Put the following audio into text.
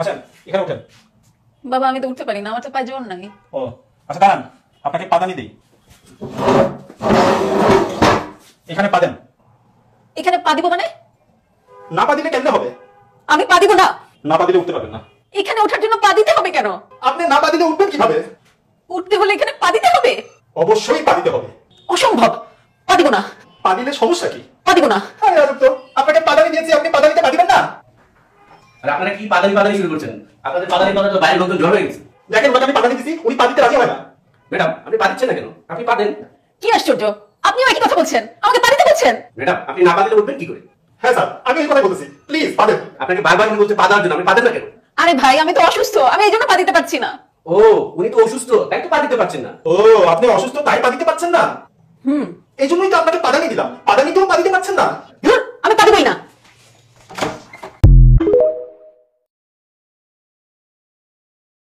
আচ্ছা এখানে উঠেন। বাবা আমি তো উঠতে পারি না, আমার তো পায়ে জোর নাই। ও আচ্ছা দাঁড়ান, আপনাকে পাদানি দিই, এখানে পা দেন। এখানে পা দিব মানে? না পা দিলে কেমনে হবে? আমি পা দিব না। না পা দিলে উঠতে পারবেন না। এখানে ওঠার জন্য পা দিতে হবে কেন? আপনি না পা দিলে উঠবেন কিভাবে? উঠতে হলে এখানে পা দিতে হবে? অবশ্যই পা দিতে হবে। অসম্ভব, পা দিব না। পা দিলে সমস্যা কি? পা দিব না। আরে রাজব তো, আপনাকে পাদানি দিয়েছি, আপনি পাদানিতে পা দিবেন না? আরে আপনারা কি পাদানি শুরু করছেন? আপনাদের পাদানি কথা তো বাইরের লোকজন জড়ো হয়ে গেছে। দেখেন ওনাকে আমি পাদানি দিছি, উনি পা দিতে রাজি হয় না। ম্যাডাম আপনি পা দিচ্ছেন না কেন? আপনি পা দেন। কি আশ্চর্য, আপনিও একই কথা বলছেন, আমাকে পা দিতে বলছেন। ম্যাডাম আপনি না পা দিলে উঠবেন কি করে? হ্যাঁ স্যার, আমি এই কথাই বলতেছি, প্লিজ পা দেন। আপনাকে বারবার উনি বলতে পা দেওয়ার জন্য, আপনি পা দেন না কেন? আরে ভাই আমি তো অসুস্থ, আমি এই জন্য পা দিতে পারছি না। ও উনি তো অসুস্থ, তাই তো পা দিতে পারছেন না। ও আপনি অসুস্থ তাই পা দিতে পারছেন না? হুম। এই জন্যই তো আপনাকে পাদানি দিলাম, পাদানিতেও পা দিতে পারছেন না। ধুর, আমি পা দিবই না।